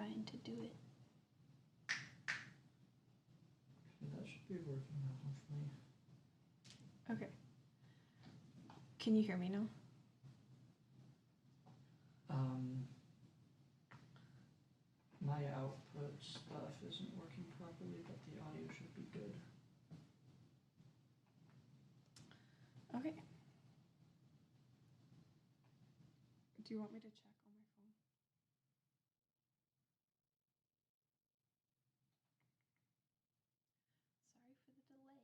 trying to do it. That should be working now, hopefully. Okay. Can you hear me now? My output stuff isn't working properly, but the audio should be good. Okay. Do you want me to check on my phone? Sorry for the delay.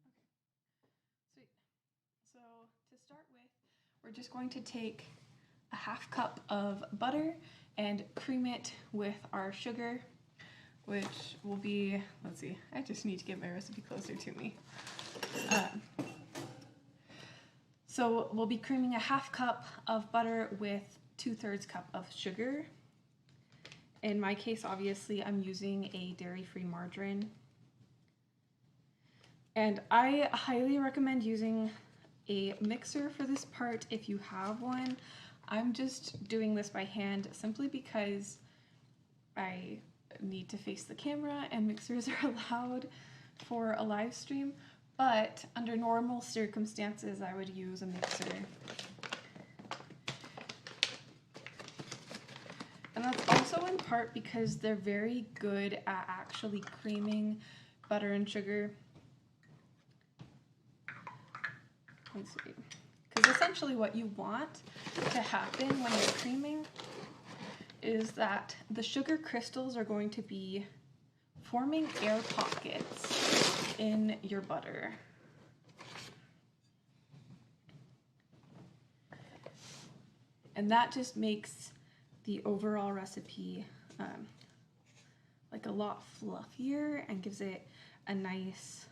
Okay. Sweet. So to start with, we're just going to take a half cup of butter and cream it with our sugar, which will be, let's see, I just need to get my recipe closer to me. So we'll be creaming a half cup of butter with 2/3 cup of sugar. In my case, obviously, I'm using a dairy-free margarine. And I highly recommend using a mixer for this part if you have one. I'm just doing this by hand simply because I need to face the camera and mixers are allowed for a live stream, but under normal circumstances I would use a mixer. And that's also in part because they're very good at actually creaming butter and sugar. Let's see. Because essentially what you want to happen when you're creaming is that the sugar crystals are going to be forming air pockets in your butter. And that just makes the overall recipe like a lot fluffier and gives it a nice,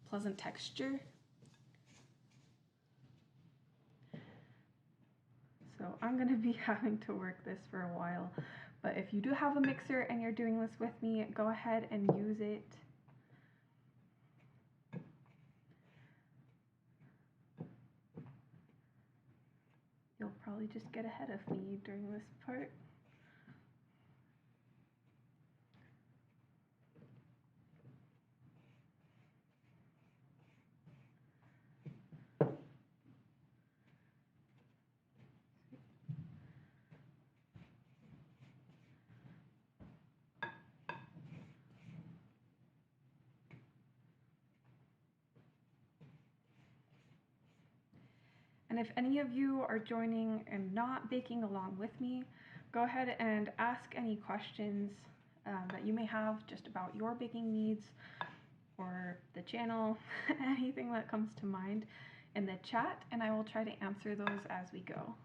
pleasant texture. So I'm going to be having to work this for a while, but if you do have a mixer and you're doing this with me, go ahead and use it. You'll probably just get ahead of me during this part. And if any of you are joining and not baking along with me, go ahead and ask any questions that you may have just about your baking needs or the channel, anything that comes to mind in the chat, and I will try to answer those as we go.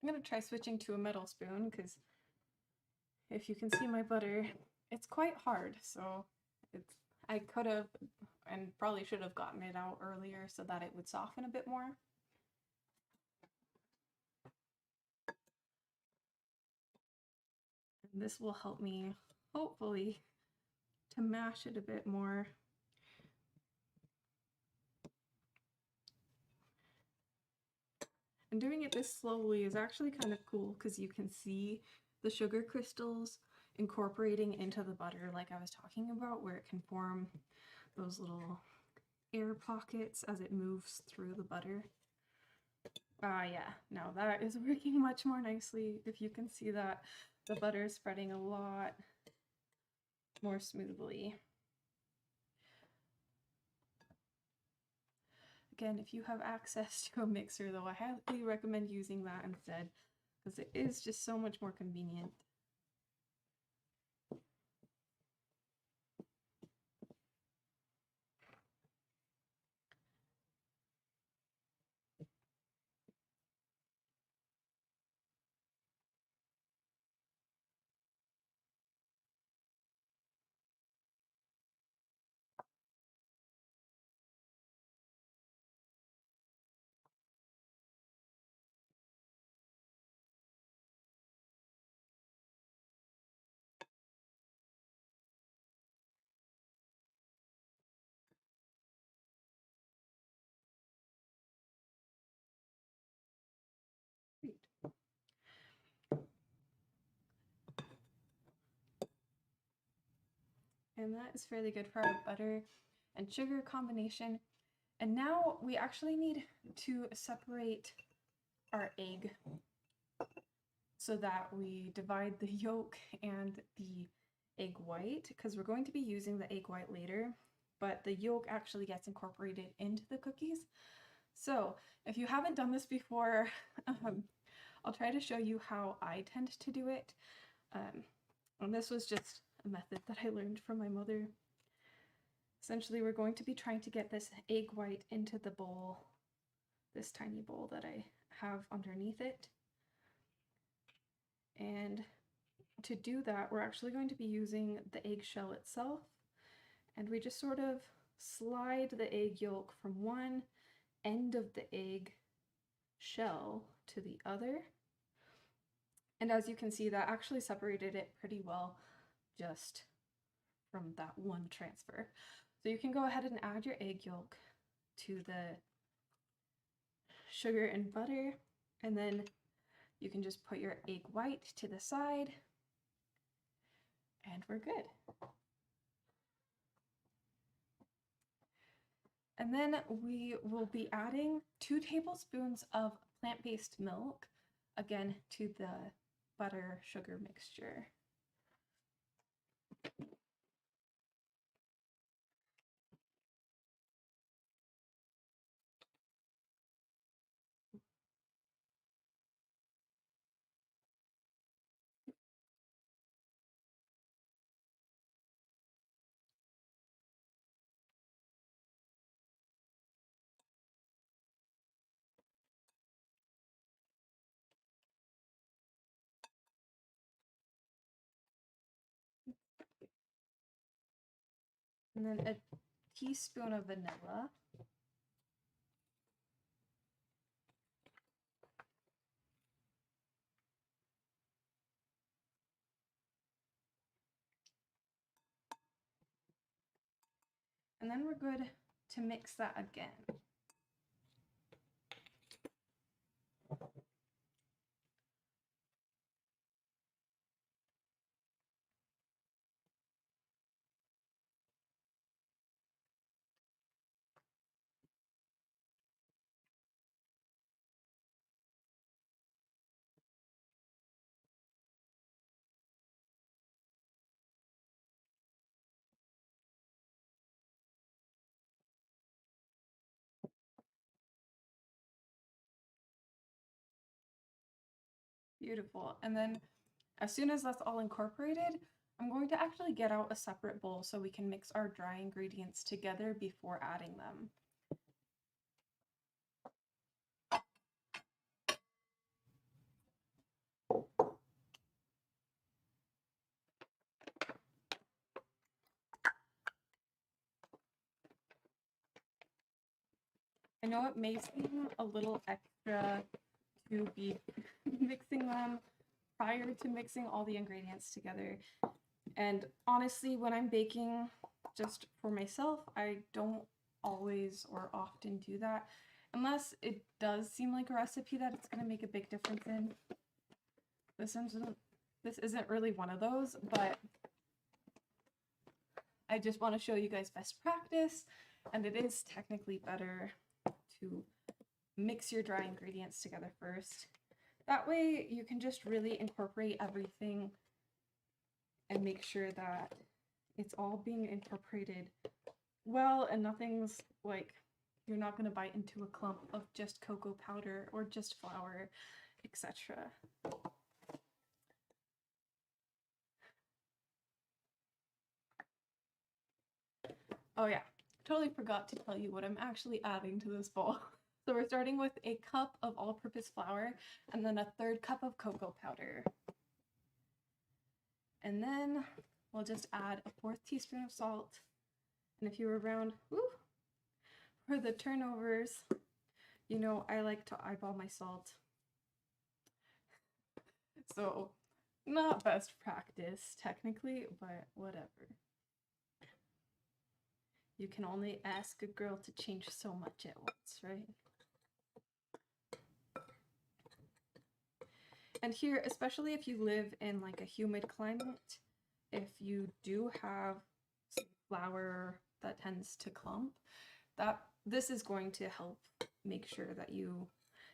I'm going to try switching to a metal spoon because if you can see my butter, it's quite hard, so I could have and probably should have gotten it out earlier so that it would soften a bit more. And this will help me, hopefully, to mash it a bit more. And doing it this slowly is actually kind of cool because you can see the sugar crystals incorporating into the butter like I was talking about, where it can form those little air pockets as it moves through the butter. Yeah, no, that is working much more nicely. If you can see that, the butter is spreading a lot more smoothly. Again, if you have access to a mixer though, I highly recommend using that instead because it is just so much more convenient. And that is fairly good for our butter and sugar combination. And now we actually need to separate our egg so that we divide the yolk and the egg white, because we're going to be using the egg white later, but the yolk actually gets incorporated into the cookies. So if you haven't done this before, I'll try to show you how I tend to do it. And this was just a method that I learned from my mother. Essentially, we're going to be trying to get this egg white into the bowl, this tiny bowl that I have underneath it. And to do that, we're actually going to be using the eggshell itself. And we just sort of slide the egg yolk from one end of the egg shell to the other. And as you can see, that actually separated it pretty well just from that one transfer. So you can go ahead and add your egg yolk to the sugar and butter, and then you can just put your egg white to the side, and we're good. And then we will be adding 2 tablespoons of plant-based milk, again, to the butter sugar mixture. And then a teaspoon of vanilla. And then we're good to mix that again. Beautiful. And then as soon as that's all incorporated, I'm going to actually get out a separate bowl so we can mix our dry ingredients together before adding them. I know it may seem a little extra to be mixing them prior to mixing all the ingredients together. And honestly, when I'm baking just for myself, I don't always or often do that, unless it does seem like a recipe that it's going to make a big difference in. This isn't really one of those, but I just want to show you guys best practice, and it is technically better to mix your dry ingredients together first. That way you can just really incorporate everything and make sure that it's all being incorporated well, and nothing's like, you're not going to bite into a clump of just cocoa powder or just flour, etc. Oh yeah, totally forgot to tell you what I'm actually adding to this bowl. So we're starting with a cup of all-purpose flour and then a 1/3 cup of cocoa powder. And then we'll just add a 1/4 teaspoon of salt. And if you were around, for the turnovers, you know I like to eyeball my salt. So not best practice technically, but whatever. You can only ask a girl to change so much at once, right? And here, especially if you live in like a humid climate, if you do have flour that tends to clump, this is going to help make sure that you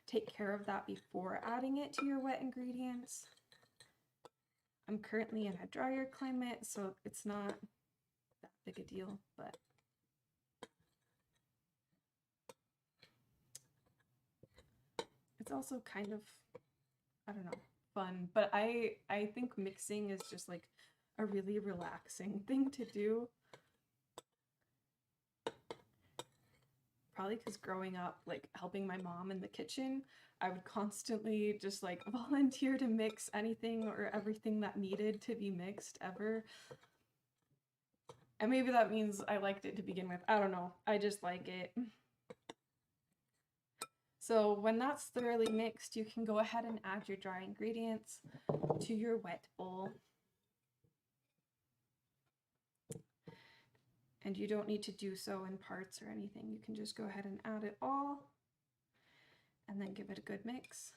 take care of that before adding it to your wet ingredients. I'm currently in a drier climate, so it's not that big a deal, but it's also kind of, I don't know, fun. But I think mixing is just like a really relaxing thing to do. Probably because growing up, like helping my mom in the kitchen, I would constantly just like volunteer to mix anything or everything that needed to be mixed ever. And maybe that means I liked it to begin with. I don't know. I just like it. So when that's thoroughly mixed, you can go ahead and add your dry ingredients to your wet bowl. And you don't need to do so in parts or anything. You can just go ahead and add it all and then give it a good mix.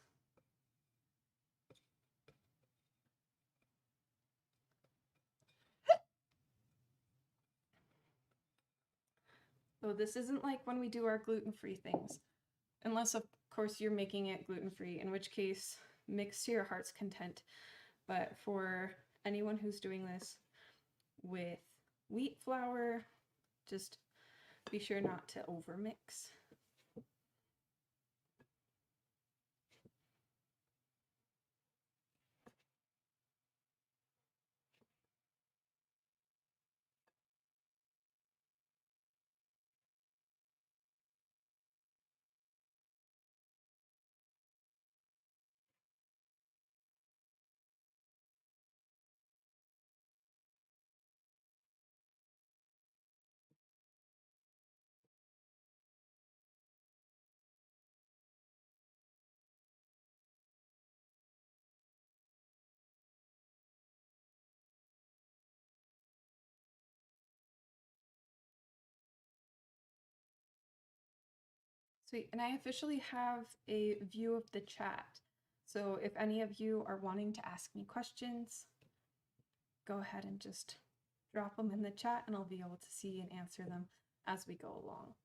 So this isn't like when we do our gluten-free things, unless of course you're making it gluten-free, in which case mix to your heart's content. But for anyone who's doing this with wheat flour, just be sure not to overmix. Sweet, and I officially have a view of the chat. So if any of you are wanting to ask me questions, go ahead and just drop them in the chat and I'll be able to see and answer them as we go along.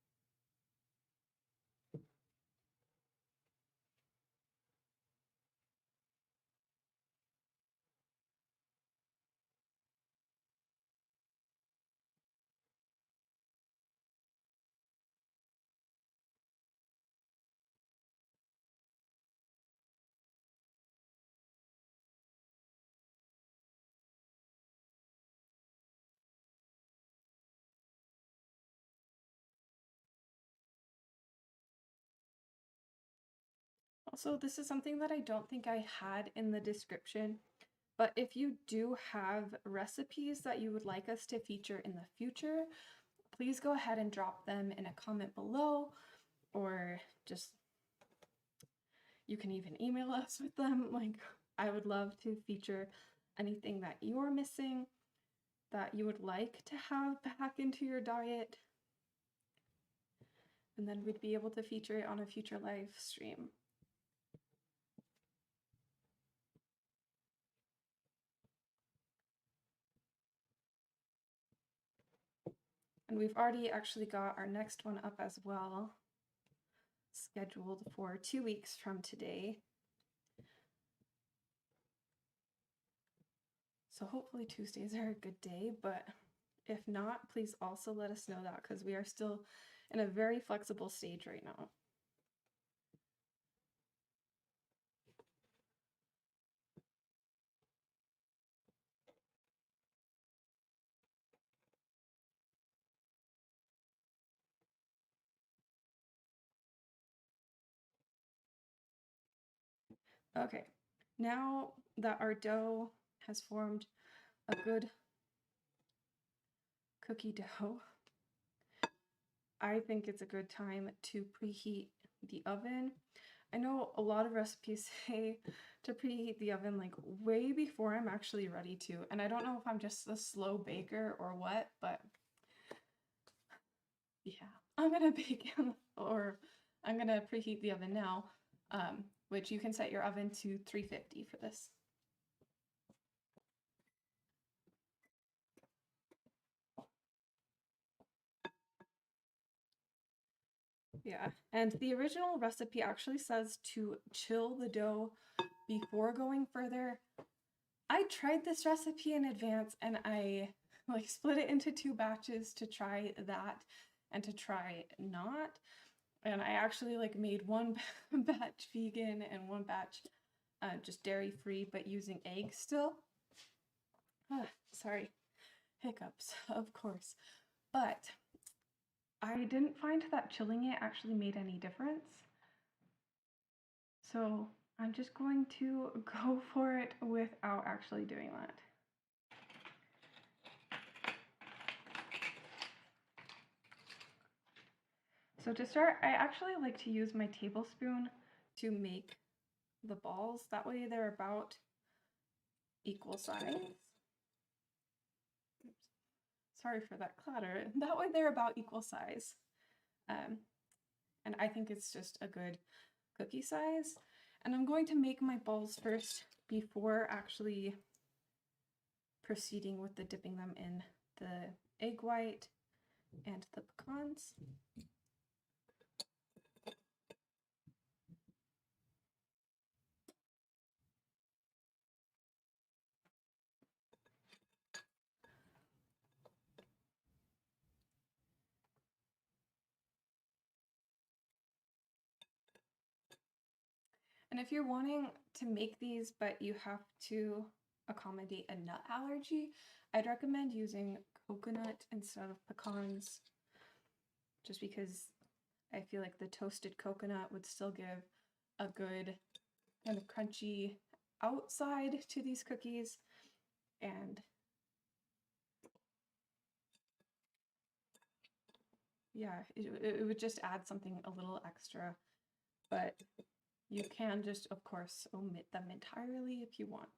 Also, this is something that I don't think I had in the description, but if you do have recipes that you would like us to feature in the future, please go ahead and drop them in a comment below, or just, you can even email us with them. Like, I would love to feature anything that you're missing that you would like to have back into your diet, and then we'd be able to feature it on a future live stream. And we've already actually got our next one up as well, scheduled for 2 weeks from today. So hopefully Tuesdays are a good day, but if not, please also let us know that, because we are still in a very flexible stage right now. Okay, now that our dough has formed a good cookie dough, I think it's a good time to preheat the oven. I know a lot of recipes say to preheat the oven like way before I'm actually ready to, and I don't know if I'm just a slow baker or what, but yeah, I'm gonna bake or I'm gonna preheat the oven now, which you can set your oven to 350 for this. Yeah, and the original recipe actually says to chill the dough before going further. I tried this recipe in advance and I like split it into 2 batches to try that and to try not. And I actually like made one batch vegan and one batch just dairy free, but using eggs still. Sorry, hiccups, of course. But I didn't find that chilling it actually made any difference. So I'm just going to go for it without actually doing that. So to start, I actually like to use my tablespoon to make the balls. That way they're about equal size. Oops. Sorry for that clatter. That way they're about equal size. And I think it's just a good cookie size. And I'm going to make my balls first before actually proceeding with the dipping them in the egg white and the pecans. And if you're wanting to make these, but you have to accommodate a nut allergy, I'd recommend using coconut instead of pecans, just because I feel like the toasted coconut would still give a good kind of crunchy outside to these cookies, and yeah, it would just add something a little extra, but you can just, of course, omit them entirely if you want.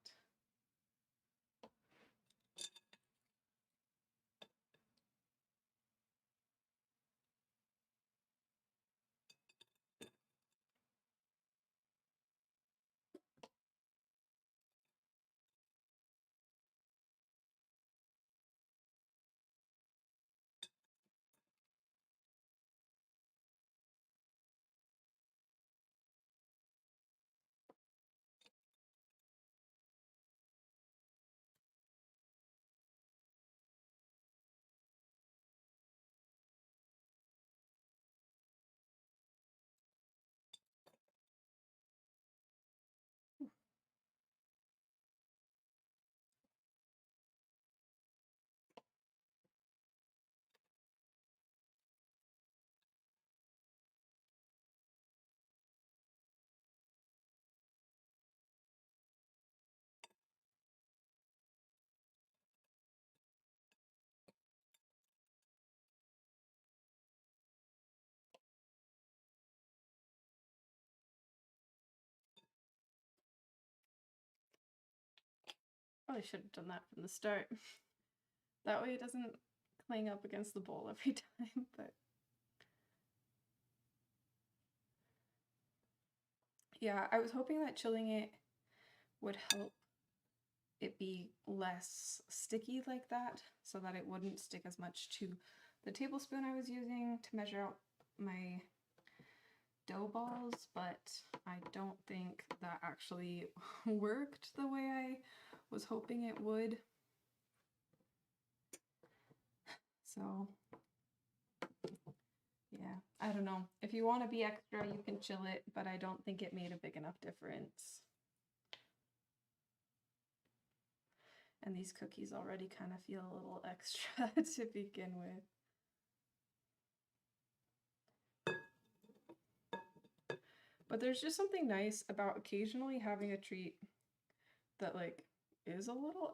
Probably should have done that from the start. That way it doesn't clang up against the bowl every time, but yeah, I was hoping that chilling it would help it be less sticky like that, so that it wouldn't stick as much to the tablespoon I was using to measure out my dough balls, but I don't think that actually worked the way I was hoping it would. So yeah, I don't know. If you want to be extra, you can chill it, but I don't think it made a big enough difference. And these cookies already kind of feel a little extra to begin with. But there's just something nice about occasionally having a treat that like is a little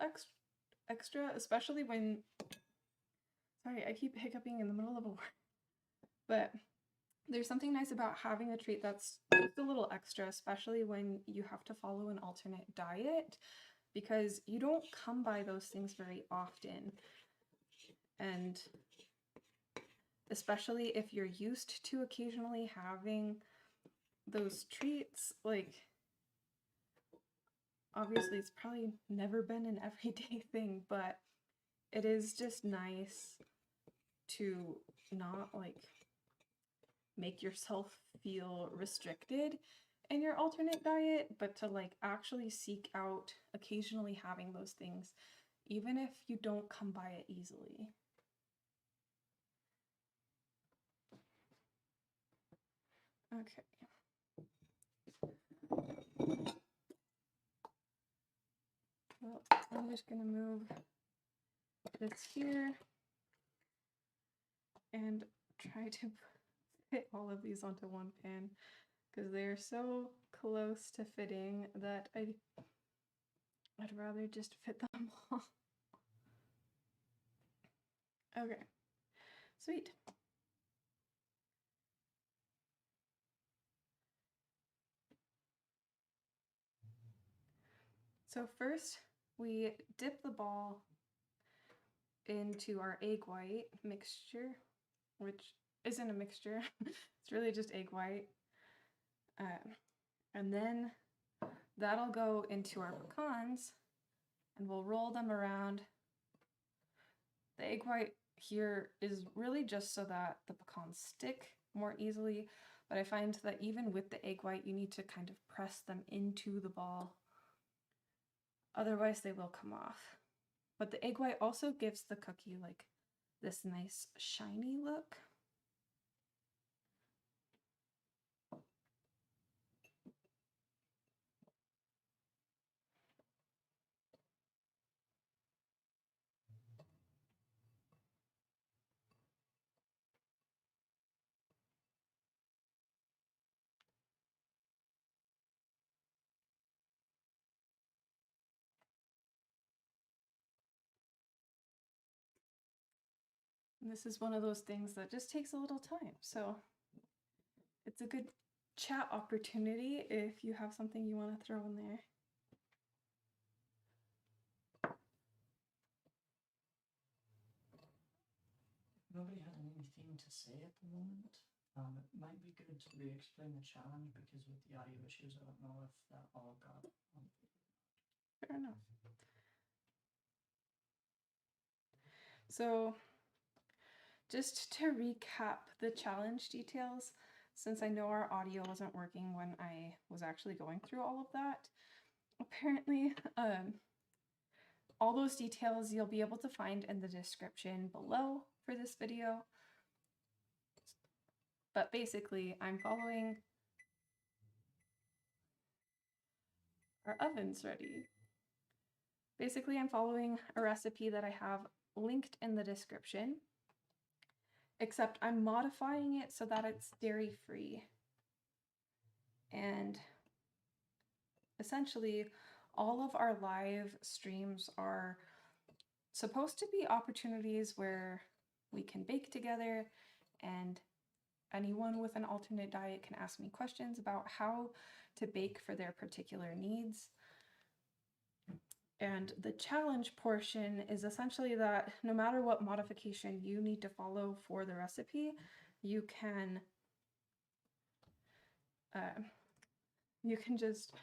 extra, especially when, sorry, I keep hiccuping in the middle of a word. But there's something nice about having a treat that's just a little extra, especially when you have to follow an alternate diet, because you don't come by those things very often. And especially if you're used to occasionally having those treats, like obviously it's probably never been an everyday thing, but it is just nice to not like make yourself feel restricted in your alternate diet, but to like actually seek out occasionally having those things, even if you don't come by it easily. Okay. Well, I'm just gonna move this here and try to fit all of these onto one pan because they're so close to fitting that I'd rather just fit them all. Okay, sweet. So first we dip the ball into our egg white mixture, which isn't a mixture, it's really just egg white. And then that'll go into our pecans and we'll roll them around. The egg white here is really just so that the pecans stick more easily, but I find that even with the egg white, you need to kind of press them into the ball. Otherwise they will come off. But the egg white also gives the cookie like this nice shiny look. And this is one of those things that just takes a little time. So it's a good chat opportunity if you have something you want to throw in there. Nobody had anything to say at the moment. It might be good to re-explain the challenge because with the audio issues, I don't know if that all got on. Fair enough. So just to recap the challenge details, since I know our audio wasn't working when I was actually going through all of that, apparently all those details you'll be able to find in the description below for this video. But basically, I'm following... Our oven's ready. Basically, I'm following a recipe that I have linked in the description, except I'm modifying it so that it's dairy-free. And essentially, all of our live streams are supposed to be opportunities where we can bake together and anyone with an alternate diet can ask me questions about how to bake for their particular needs. And the challenge portion is essentially that no matter what modification you need to follow for the recipe, you can just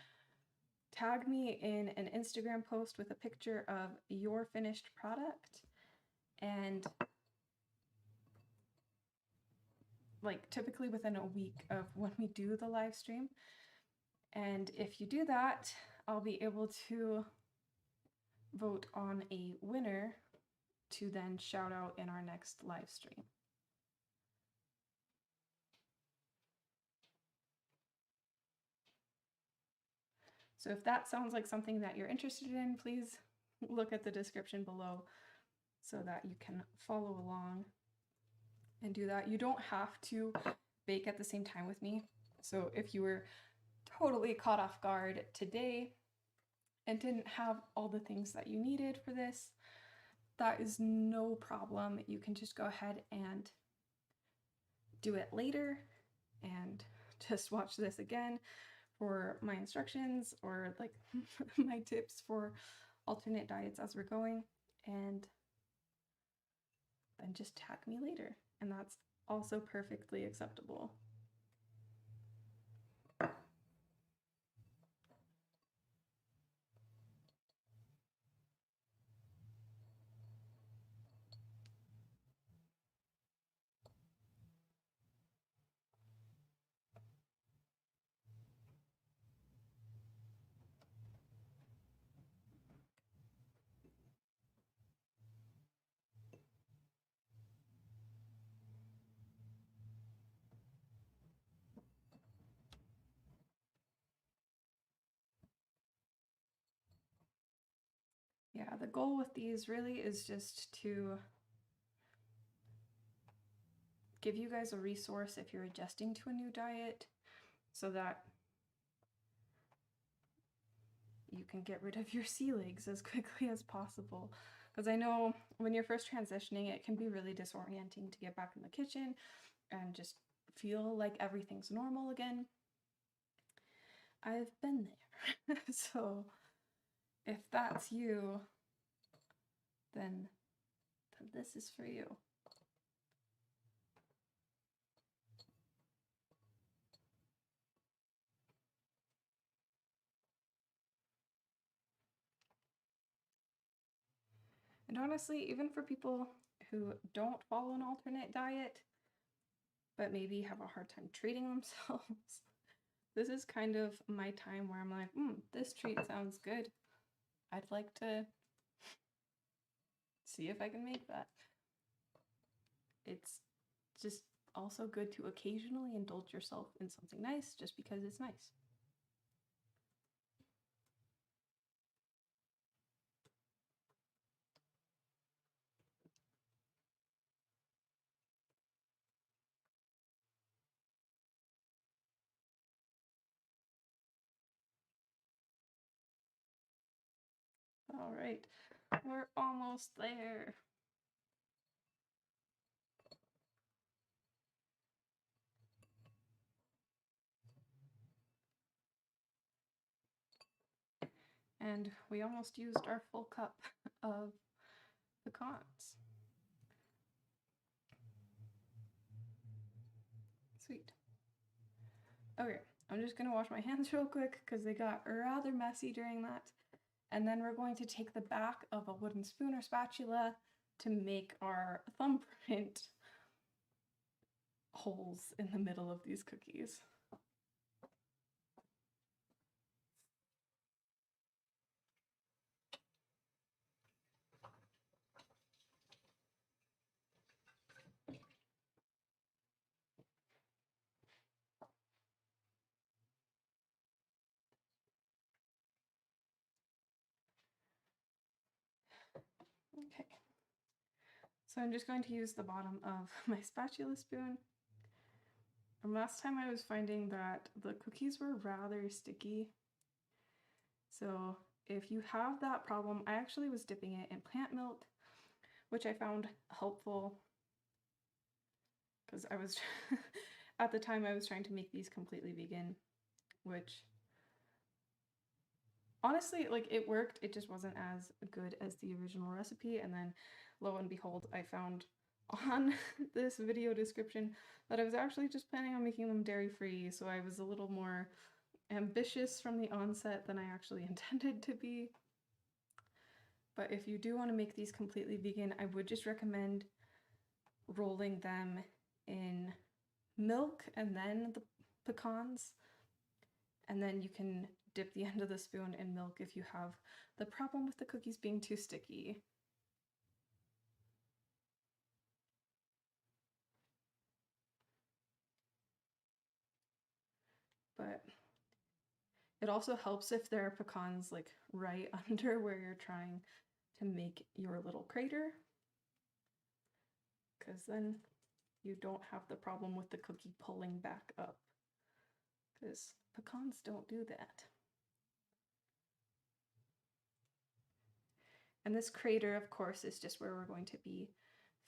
tag me in an Instagram post with a picture of your finished product, and like typically within a week of when we do the live stream. And if you do that, I'll be able to vote on a winner to then shout out in our next live stream. So if that sounds like something that you're interested in, please look at the description below so that you can follow along and do that. You don't have to bake at the same time with me. So if you were totally caught off guard today and didn't have all the things that you needed for this, that is no problem. You can just go ahead and do it later and just watch this again for my instructions or like my tips for alternate diets as we're going, and then just tag me later, and that's also perfectly acceptable. yeah, the goal with these really is just to give you guys a resource if you're adjusting to a new diet so that you can get rid of your sea legs as quickly as possible. Because I know when you're first transitioning, it can be really disorienting to get back in the kitchen and just feel like everything's normal again. I've been there. So if that's you, then this is for you. And honestly, even for people who don't follow an alternate diet, but maybe have a hard time treating themselves, this is kind of my time where I'm like, this treat sounds good. I'd like to see if I can make that. It's just also good to occasionally indulge yourself in something nice just because it's nice. All right, we're almost there. And we almost used our full cup of pecans. Sweet. Okay, I'm just gonna wash my hands real quick because they got rather messy during that. And then we're going to take the back of a wooden spoon or spatula to make our thumbprint holes in the middle of these cookies. Okay, so I'm just going to use the bottom of my spatula spoon. And last time I was finding that the cookies were rather sticky. So if you have that problem, I actually was dipping it in plant milk, which I found helpful because I was, at the time I was trying to make these completely vegan, which honestly, like, it worked, it just wasn't as good as the original recipe. And then lo and behold, I found on this video description that I was actually just planning on making them dairy free, so I was a little more ambitious from the onset than I actually intended to be. But if you do want to make these completely vegan, I would just recommend rolling them in milk and then the pecans, and then you can dip the end of the spoon in milk if you have the problem with the cookies being too sticky. But it also helps if there are pecans like right under where you're trying to make your little crater, because then you don't have the problem with the cookie pulling back up, because pecans don't do that. And this crater, of course, is just where we're going to be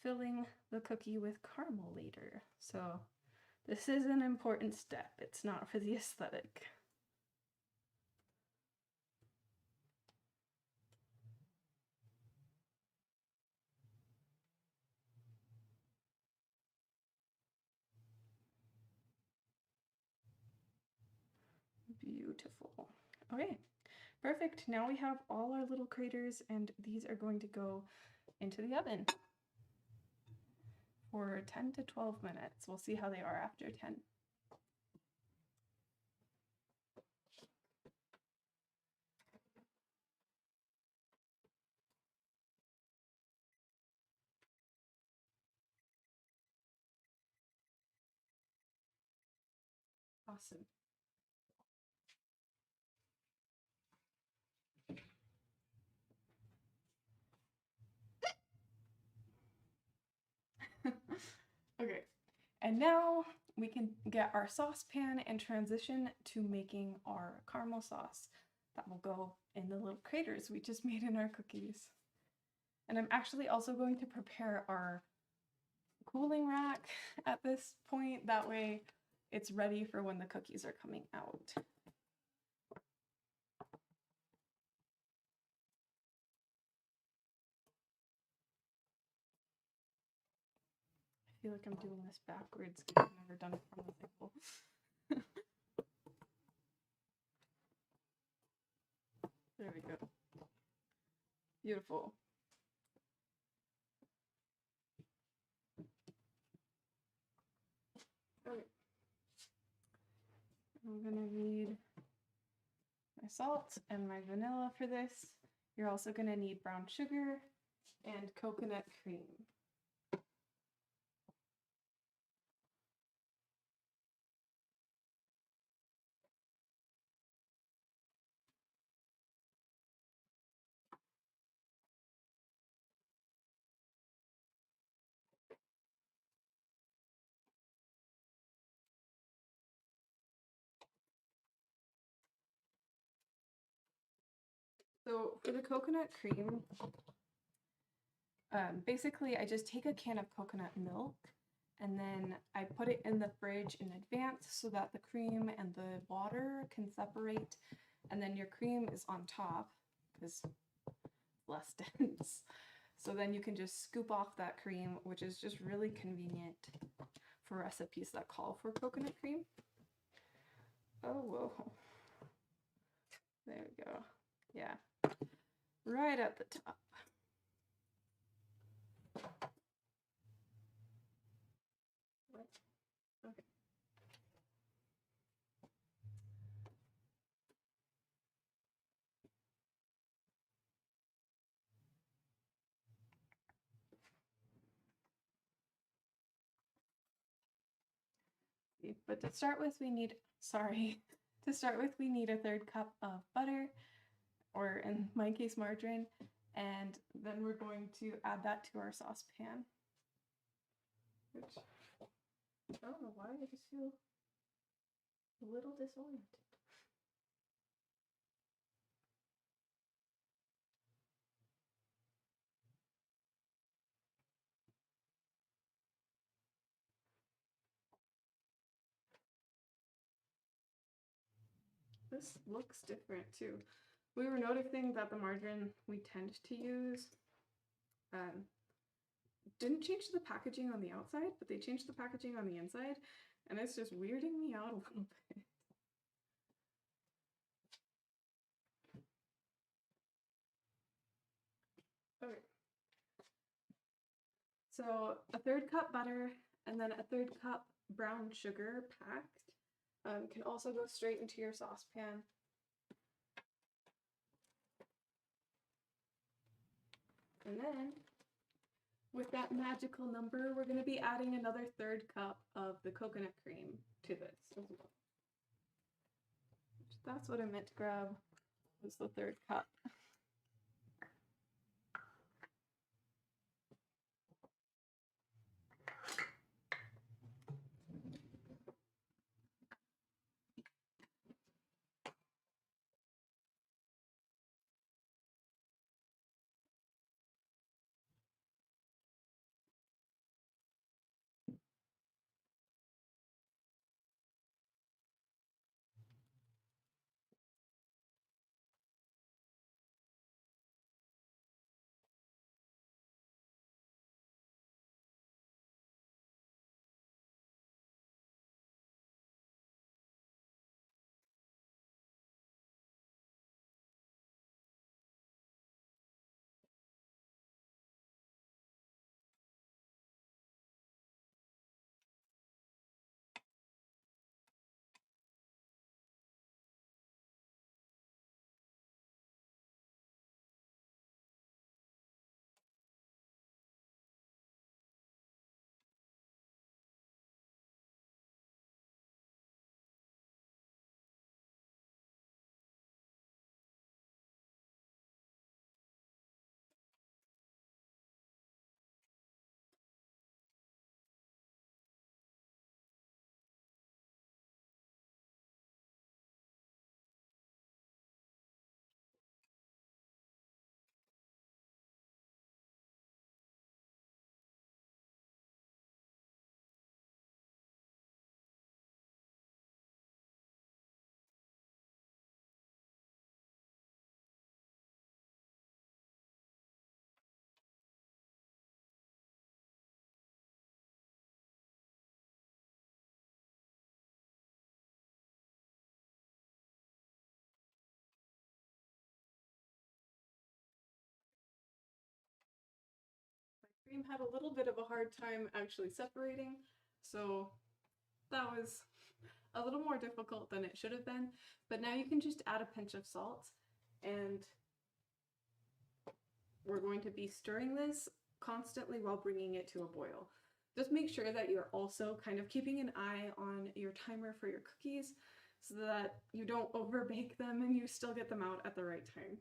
filling the cookie with caramel later. So this is an important step. It's not for the aesthetic. Beautiful. Okay, perfect. Now we have all our little craters, and these are going to go into the oven for 10 to 12 minutes. We'll see how they are after 10. Awesome. Okay, and now we can get our saucepan and transition to making our caramel sauce that will go in the little craters we just made in our cookies. And I'm actually also going to prepare our cooling rack at this point. That way it's ready for when the cookies are coming out. I feel like I'm doing this backwards because I've never done it from the table. There we go. Beautiful. Okay. I'm gonna need my salt and my vanilla for this. You're also gonna need brown sugar and coconut cream. So for the coconut cream, basically I just take a can of coconut milk and then I put it in the fridge in advance so that the cream and the water can separate, and then your cream is on top because less dense. So then you can just scoop off that cream, which is just really convenient for recipes that call for coconut cream. Oh, whoa. There we go. Yeah. Right at the top. Okay. But to start with, we need, to start with, we need a 1/3 cup of butter, or in my case, margarine, and then we're going to add that to our saucepan. Which, I don't know why, I just feel a little disoriented. This looks different too. We were noticing that the margarine we tend to use didn't change the packaging on the outside, but they changed the packaging on the inside, and it's just weirding me out a little bit. Okay. So a 1/3 cup butter and then a 1/3 cup brown sugar packed can also go straight into your saucepan. And then with that magical number, we're going to be adding another 1/3 cup of the coconut cream to this as well. That's what I meant to grab, was the 1/3 cup. cream had a little bit of a hard time actually separating, so that was a little more difficult than it should have been. But now you can just add a pinch of salt, and we're going to be stirring this constantly while bringing it to a boil. Just make sure that you're also kind of keeping an eye on your timer for your cookies so that you don't overbake them and you still get them out at the right time.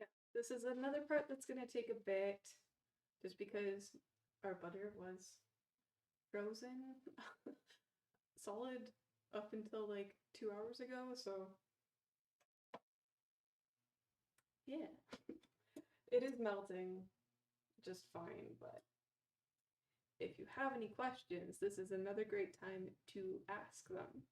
Yeah, this is another part that's going to take a bit just because our butter was frozen solid up until like 2 hours ago, so yeah, it is melting just fine, but if you have any questions, this is another great time to ask them.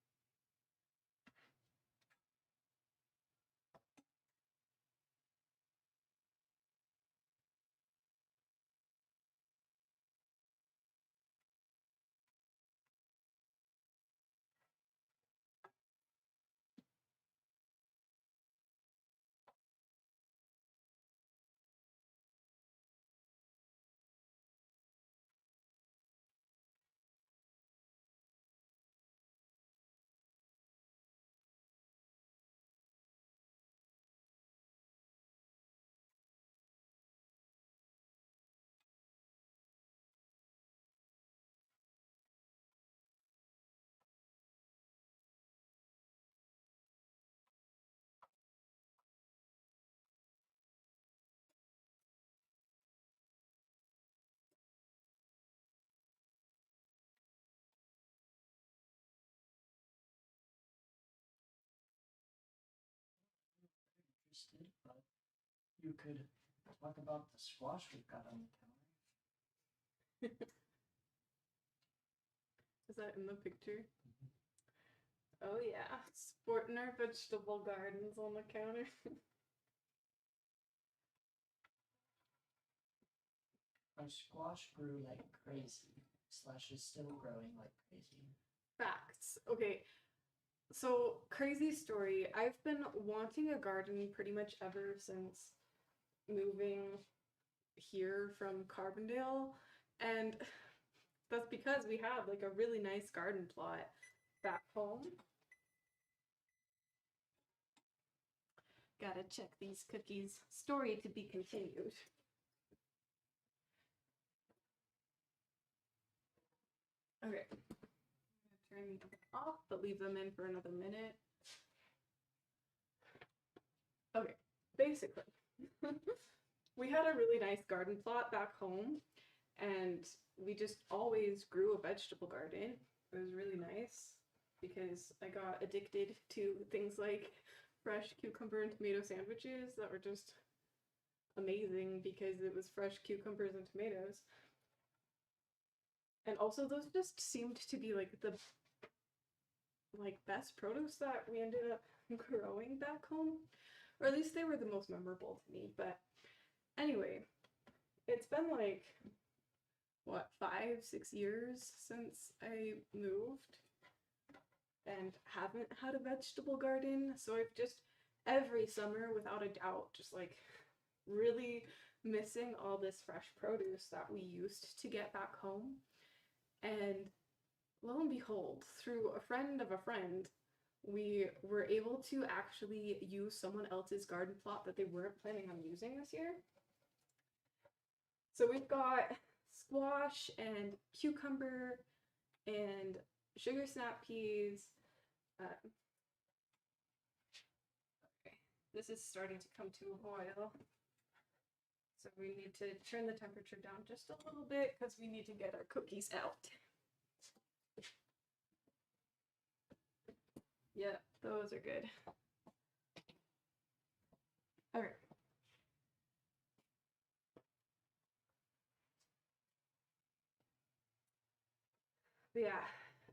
Interested, but you could talk about the squash we've got on the counter. Is that in the picture? Oh yeah, sporting our vegetable gardens on the counter. Our squash grew like crazy, slash is still growing like crazy. Facts. Okay, so crazy story. I've been wanting a garden pretty much ever since moving here from Carbondale, and that's because we have like a really nice garden plot back home. Gotta check these cookies. Story to be continued. Okay. I'm gonna turn these off, but leave them in for another minute. Okay, basically, we had a really nice garden plot back home, and we just always grew a vegetable garden. It was really nice because I got addicted to things like fresh cucumber and tomato sandwiches that were just amazing because it was fresh cucumbers and tomatoes. And also those just seemed to be like the best produce that we ended up growing back home. Or at least they were the most memorable to me. But anyway, it's been like, what, 5, 6 years since I moved and haven't had a vegetable garden. So I've just, every summer, without a doubt, just like really missing all this fresh produce that we used to get back home. And lo and behold, through a friend of a friend, we were able to actually use someone else's garden plot that they weren't planning on using this year. So we've got squash and cucumber and sugar snap peas. Okay, this is starting to come to a boil. So we need to turn the temperature down just a little bit because we need to get our cookies out. Yeah, those are good. All right. Yeah,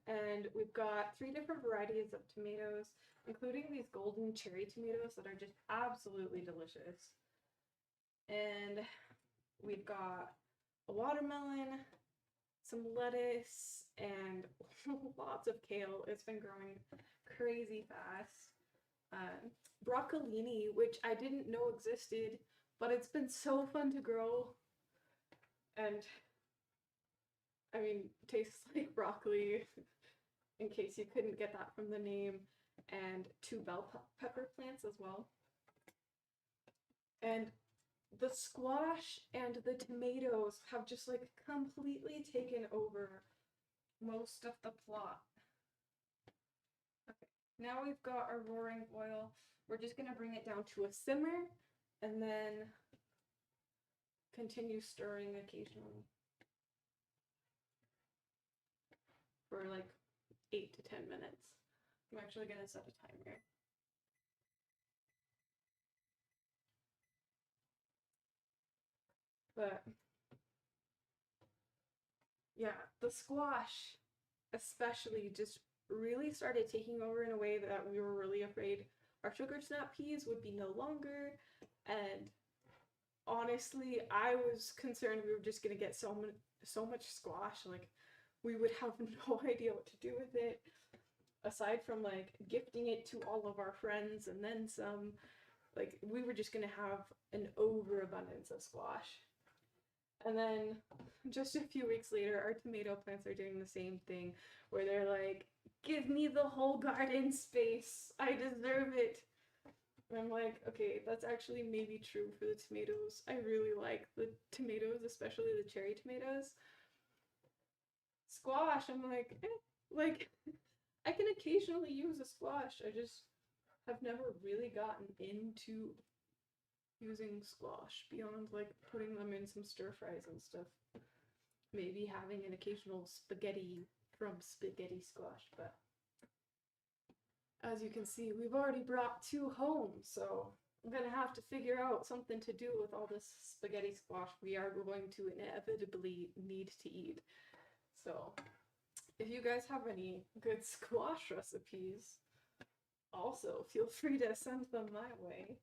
and we've got 3 different varieties of tomatoes, including these golden cherry tomatoes that are just absolutely delicious. And we've got a watermelon, some lettuce, and lots of kale. It's been growing crazy fast. Broccolini, which I didn't know existed, but it's been so fun to grow. And I mean, tastes like broccoli, in case you couldn't get that from the name, and 2 bell pepper plants as well. And the squash and the tomatoes have just like completely taken over most of the plot. Okay, now we've got our roaring boil. We're just gonna bring it down to a simmer and then continue stirring occasionally for like 8 to 10 minutes. I'm actually gonna set a timer. But yeah, the squash especially just really started taking over in a way that we were really afraid our sugar snap peas would be no longer. And honestly, I was concerned we were just gonna get so much squash, like we would have no idea what to do with it, aside from like gifting it to all of our friends and then some. Like we were just gonna have an overabundance of squash. And then just a few weeks later, our tomato plants are doing the same thing, where they're like, give me the whole garden space. I deserve it. And I'm like, okay, that's actually maybe true for the tomatoes. I really like the tomatoes, especially the cherry tomatoes. Squash, I'm like, like, I can occasionally use a squash. I just have never really gotten into using squash beyond like putting them in some stir fries and stuff. Maybe having an occasional spaghetti from spaghetti squash, but as you can see, we've already brought 2 home, so I'm gonna have to figure out something to do with all this spaghetti squash we are going to inevitably need to eat. So if you guys have any good squash recipes, also feel free to send them my way.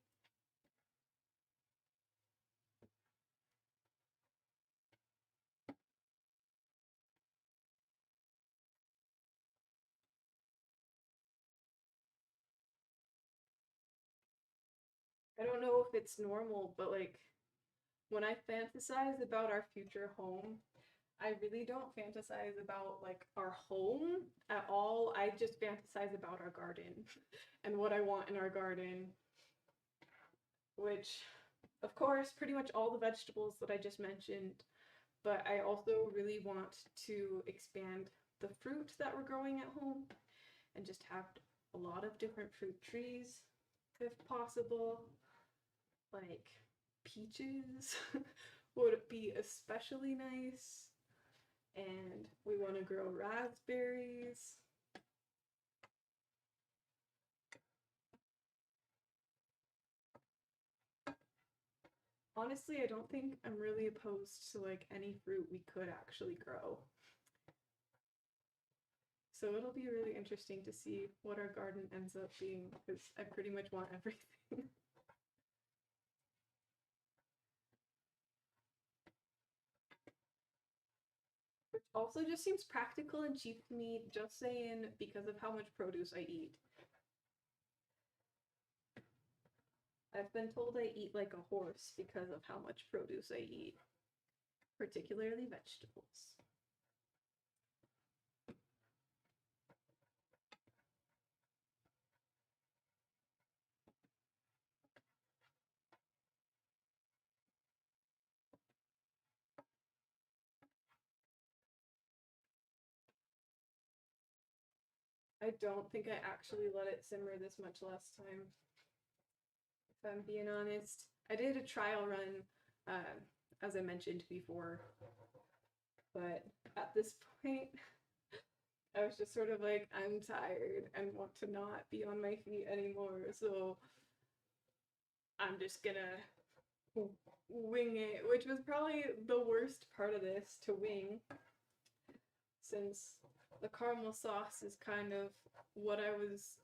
I don't know if it's normal, but like when I fantasize about our future home, I really don't fantasize about like our home at all. I just fantasize about our garden and what I want in our garden, which of course pretty much all the vegetables that I just mentioned, but I also really want to expand the fruit that we're growing at home and just have a lot of different fruit trees if possible. Like peaches would be especially nice. And we want to grow raspberries. Honestly, I don't think I'm really opposed to like any fruit we could actually grow. So it'll be really interesting to see what our garden ends up being because I pretty much want everything. which also just seems practical and cheap to me, just saying, because of how much produce I eat. I've been told I eat like a horse because of how much produce I eat, particularly vegetables. I don't think I actually let it simmer this much last time, if I'm being honest. I did a trial run, as I mentioned before, but at this point, I was just sort of like, I'm tired and want to not be on my feet anymore, so I'm just gonna wing it, which was probably the worst part of this to wing, since the caramel sauce is kind of what I was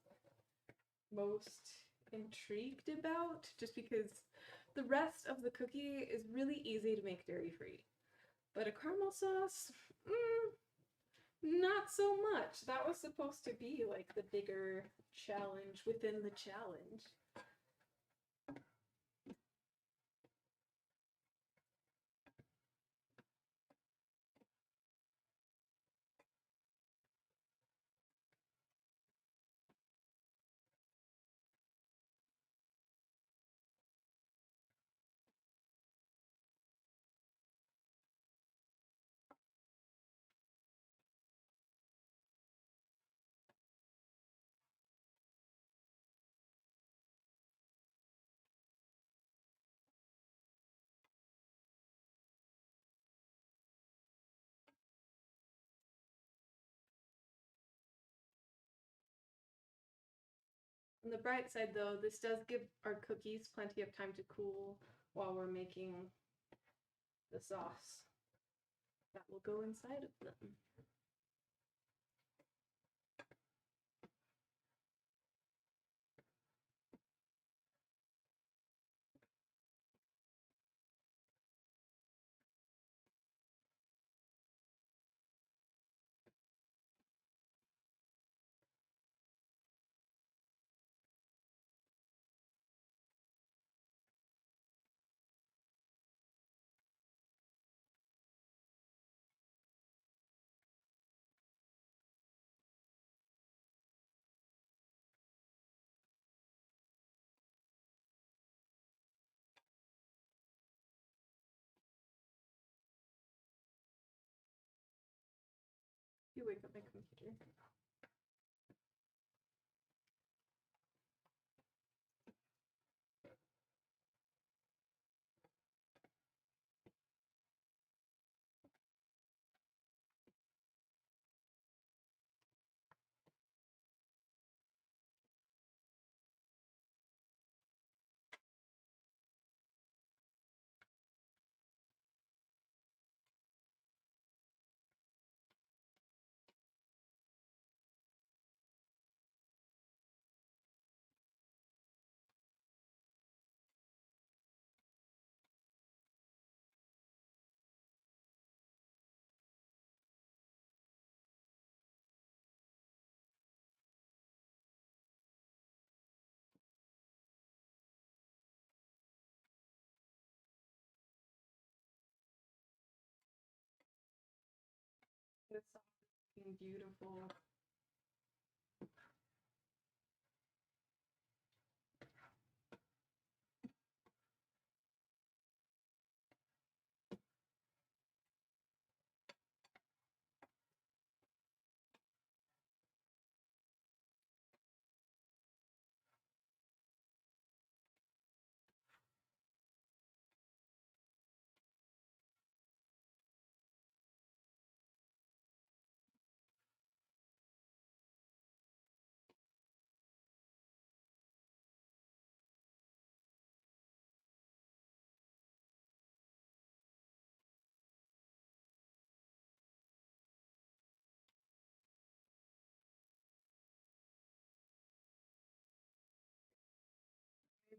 most intrigued about, just because the rest of the cookie is really easy to make dairy free. But a caramel sauce, not so much. That was supposed to be like the bigger challenge within the challenge. On the bright side, though, this does give our cookies plenty of time to cool while we're making the sauce that will go inside of them. You wake up my computer. This sauce is looking beautiful.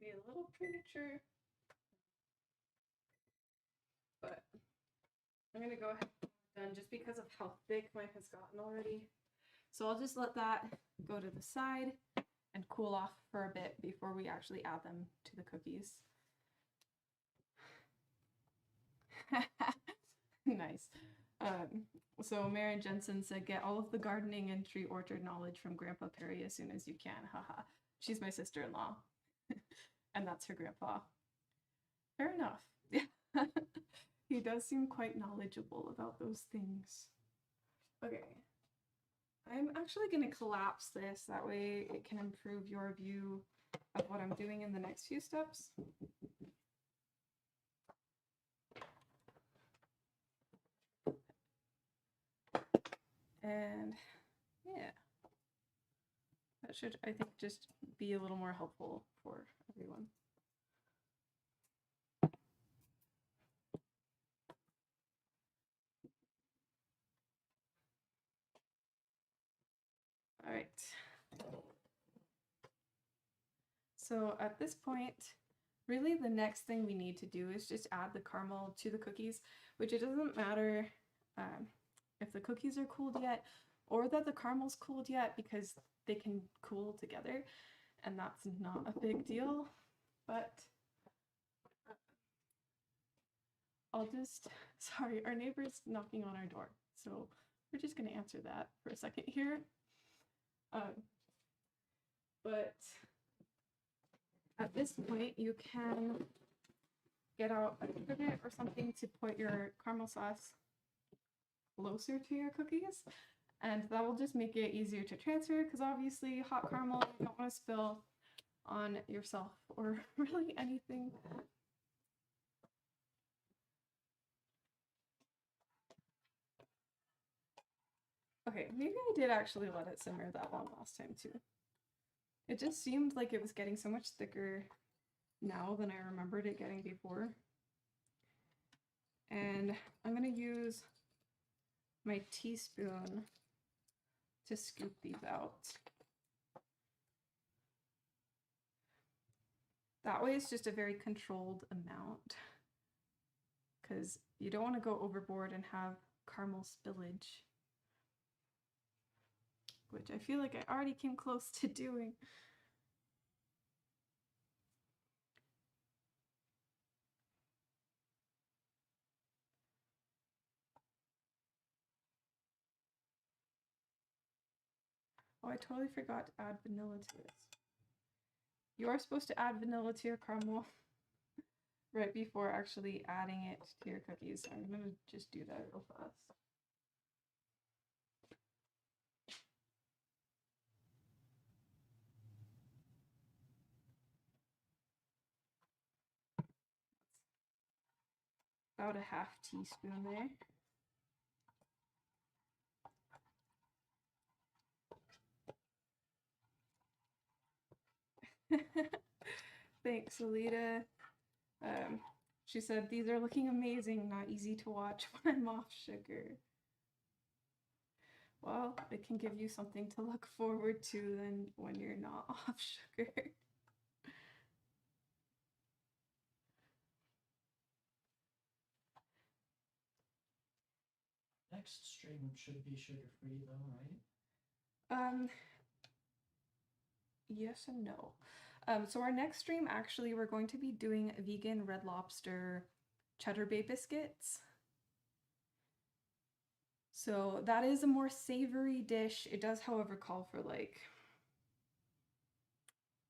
Maybe a little premature, but I'm gonna go ahead and done just because of how thick mine has gotten already. So I'll just let that go to the side and cool off for a bit before we actually add them to the cookies. Nice. So Maren Jensen said, get all of the gardening and tree orchard knowledge from Grandpa Perry as soon as you can. Haha. She's my sister-in-law. And that's her grandpa. Fair enough. He does seem quite knowledgeable about those things. Okay. I'm actually going to collapse this. That way it can improve your view of what I'm doing in the next few steps. And yeah, that should, I think, just be a little more helpful for everyone. All right. So at this point, really the next thing we need to do is just add the caramel to the cookies, which it doesn't matter if the cookies are cooled yet or that the caramel's cooled yet, because they can cool together and that's not a big deal. But I'll just, sorry, our neighbor's knocking on our door, so we're just gonna answer that for a second here. But at this point, you can get out a trivet or something to put your caramel sauce closer to your cookies, and that will just make it easier to transfer, because obviously hot caramel you don't want to spill on yourself or really anything. Okay, maybe I did actually let it simmer that long last time too. It just seemed like it was getting so much thicker now than I remembered it getting before. And I'm going to use my teaspoon to scoop these out. That way it's just a very controlled amount, because you don't want to go overboard and have caramel spillage, which I feel like I already came close to doing. Oh, I totally forgot to add vanilla to this. You are supposed to add vanilla to your caramel right before actually adding it to your cookies. So I'm going to just do that real fast. About a half teaspoon there. Thanks, Alita. She said, these are looking amazing, not easy to watch when I'm off sugar. Well, it can give you something to look forward to then when you're not off sugar. Next stream should be sugar-free though, right? Yes and no. So our next stream, actually, we're going to be doing vegan Red Lobster Cheddar Bay biscuits. So that is a more savory dish. It does, however, call for like,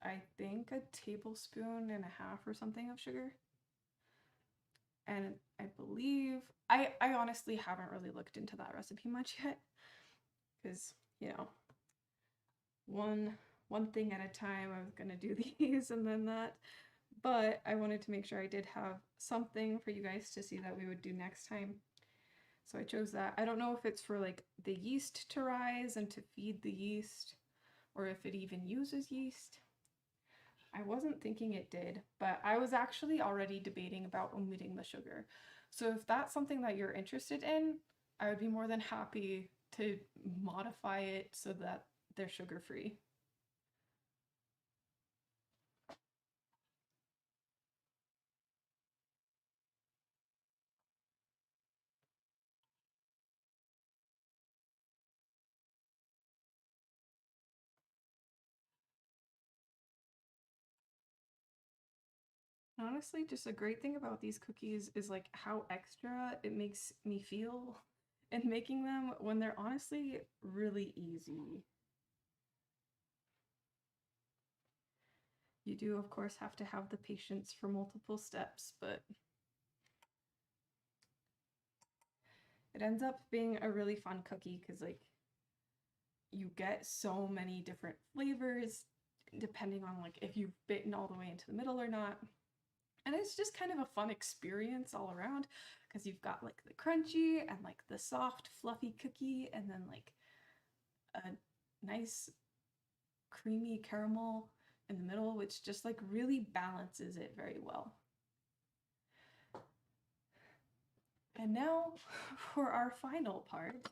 I think a tablespoon and a half or something of sugar. And I believe, I honestly haven't really looked into that recipe much yet, because, you know, one thing at a time. I was gonna do these and then that, but I wanted to make sure I did have something for you guys to see that we would do next time. So I chose that. I don't know if it's for like the yeast to rise and to feed the yeast, or if it even uses yeast. I wasn't thinking it did, but I was actually already debating about omitting the sugar. So if that's something that you're interested in, I would be more than happy to modify it so that they're sugar-free. Honestly, just a great thing about these cookies is like how extra it makes me feel in making them when they're honestly really easy. You do, of course, have to have the patience for multiple steps, but it ends up being a really fun cookie because, like, you get so many different flavors depending on, like, if you've bitten all the way into the middle or not. And it's just kind of a fun experience all around because you've got, like, the crunchy and, like, the soft, fluffy cookie, and then, like, a nice creamy caramel in the middle, which just, like, really balances it very well. And now for our final part,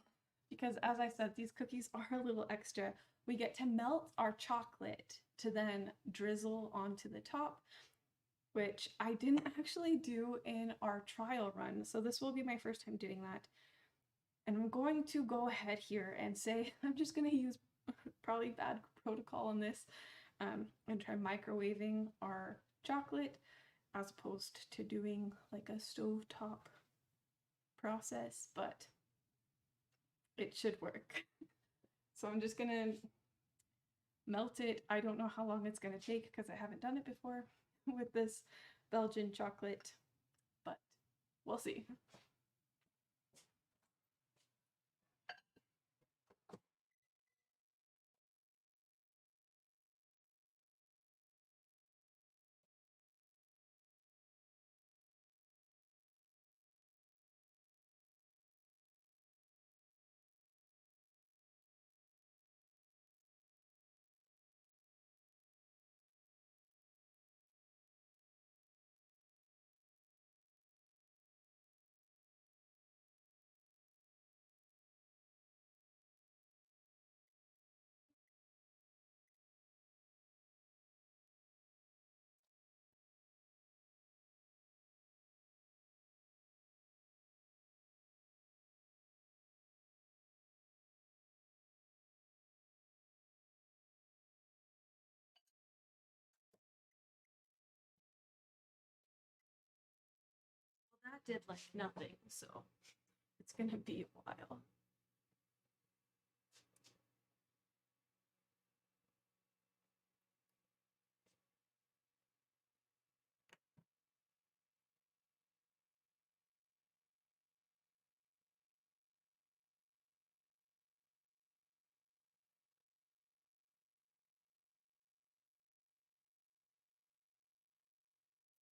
because as I said, these cookies are a little extra. We get to melt our chocolate to then drizzle onto the top, which I didn't actually do in our trial run. So this will be my first time doing that. And I'm going to go ahead here and say, I'm just going to use probably bad protocol on this and try microwaving our chocolate as opposed to doing like a stovetop process, but it should work. So I'm just gonna melt it. I don't know how long it's gonna take because I haven't done it before with this Belgian chocolate, but we'll see. Well, that did like nothing, so it's gonna be a while.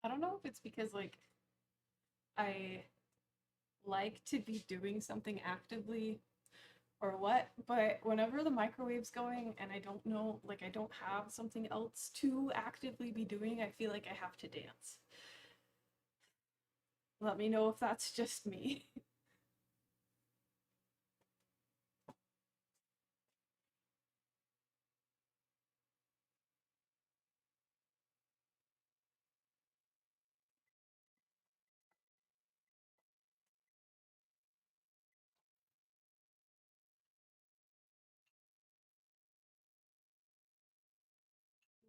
I don't know if it's because like I like to be doing something actively or what, but whenever the microwave's going and I don't know, like I don't have something else to actively be doing, I feel like I have to dance. Let me know if that's just me.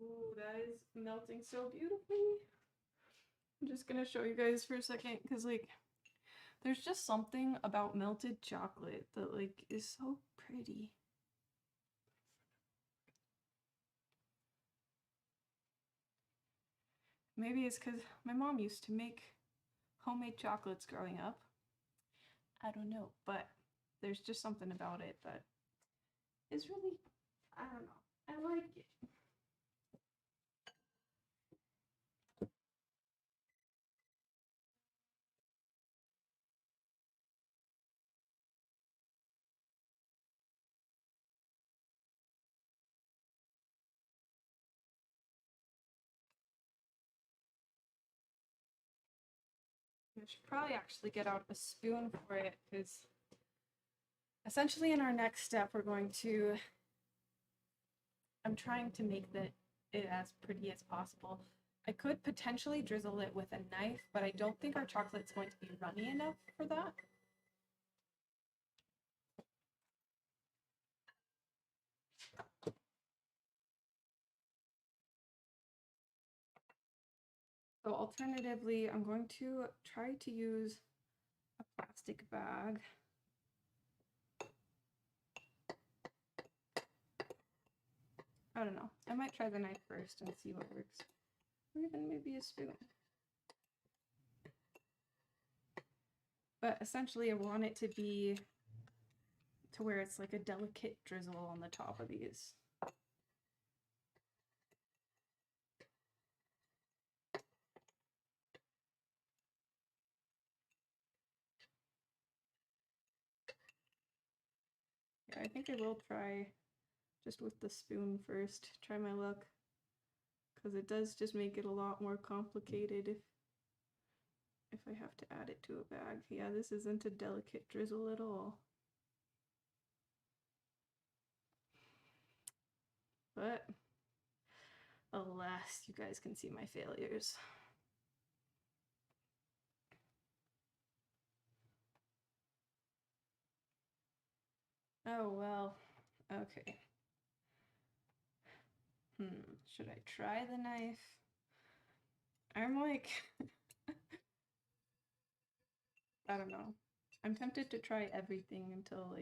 Ooh, that is melting so beautifully. I'm just gonna show you guys for a second because like there's just something about melted chocolate that like is so pretty. Maybe it's because my mom used to make homemade chocolates growing up. I don't know, but there's just something about it that is really, I don't know, I like it. I should probably actually get out a spoon for it because essentially in our next step we're going to, I'm trying to make it as pretty as possible. I could potentially drizzle it with a knife, but I don't think our chocolate's going to be runny enough for that. So alternatively, I'm going to try to use a plastic bag. I don't know. I might try the knife first and see what works. Or even maybe a spoon. But essentially I want it to be to where it's like a delicate drizzle on the top of these. Yeah, I think I will try just with the spoon first, try my luck. Because it does just make it a lot more complicated if I have to add it to a bag. Yeah, this isn't a delicate drizzle at all. But alas, you guys can see my failures. Oh well, okay. Should I try the knife? I'm like, I don't know. I'm tempted to try everything until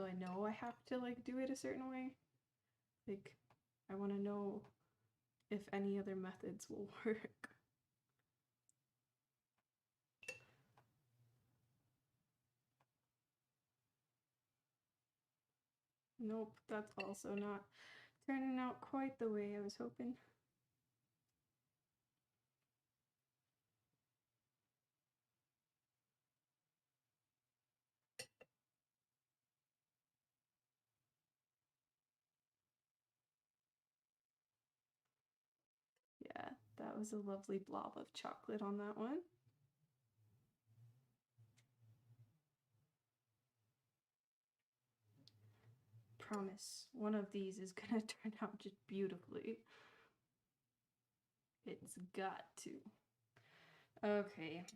I know I have to like do it a certain way. Like, I want to know if any other methods will work. Nope, that's also not turning out quite the way I was hoping. Yeah, that was a lovely blob of chocolate on that one. Promise, one of these is gonna turn out just beautifully. It's got to. Okay.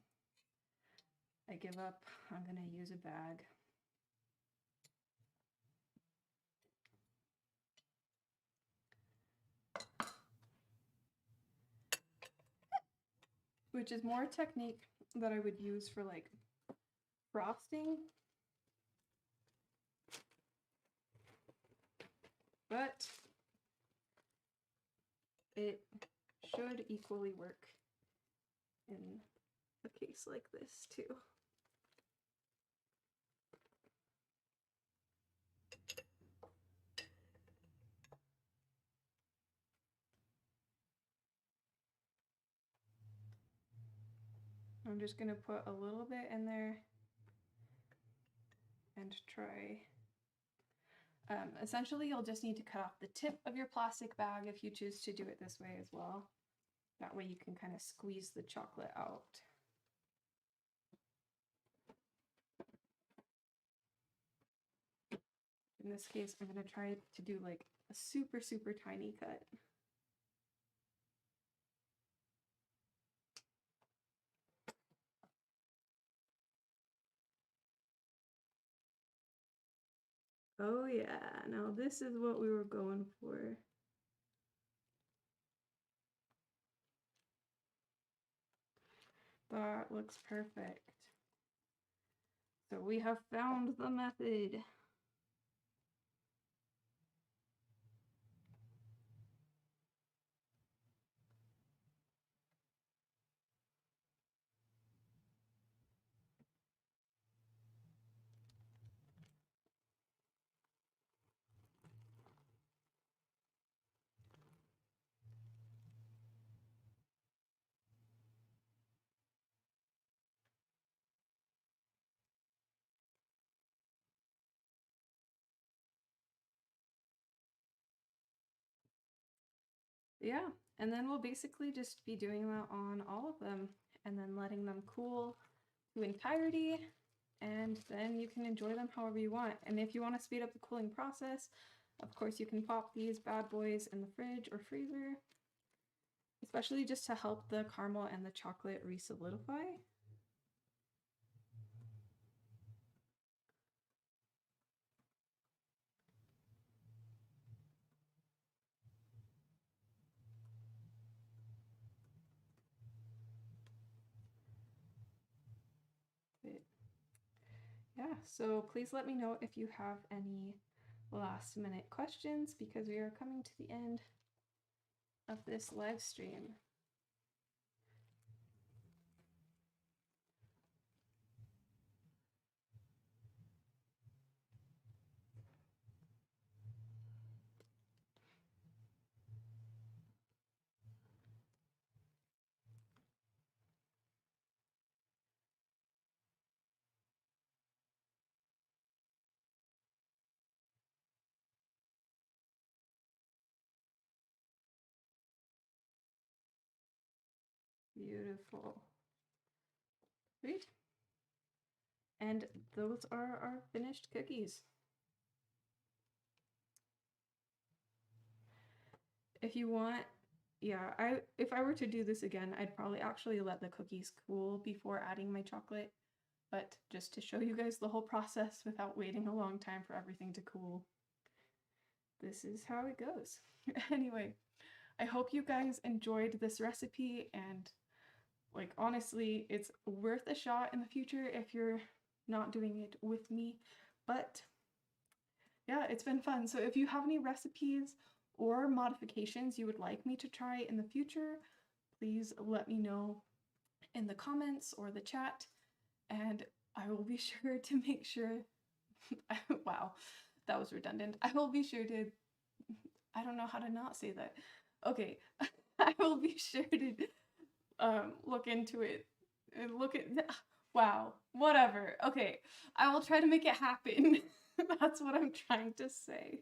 I give up. I'm gonna use a bag. Which is more technique that I would use for like frosting. But it should equally work in a case like this too. I'm just gonna put a little bit in there and try. Essentially, you'll just need to cut off the tip of your plastic bag if you choose to do it this way as well. That way you can kind of squeeze the chocolate out. In this case, I'm gonna try to do like a super, super tiny cut. Oh yeah, now this is what we were going for. That looks perfect. So we have found the method. Yeah, and then we'll basically just be doing that on all of them and then letting them cool to entirety, and then you can enjoy them however you want. And if you want to speed up the cooling process, of course you can pop these bad boys in the fridge or freezer, especially just to help the caramel and the chocolate re-solidify. yeah, so please let me know if you have any last minute questions because we are coming to the end of this live stream. Beautiful. Sweet. And those are our finished cookies. If you want, yeah, if I were to do this again, I'd probably actually let the cookies cool before adding my chocolate, but just to show you guys the whole process without waiting a long time for everything to cool, this is how it goes. Anyway, I hope you guys enjoyed this recipe, and like honestly, it's worth a shot in the future if you're not doing it with me, but yeah, it's been fun. So if you have any recipes or modifications you would like me to try in the future, please let me know in the comments or the chat, and I will be sure to make sure. Wow, that was redundant. I will be sure to. I don't know how to not say that. Okay, I will be sure to look into it and look at. Wow, whatever. Okay, I will try to make it happen. That's what I'm trying to say.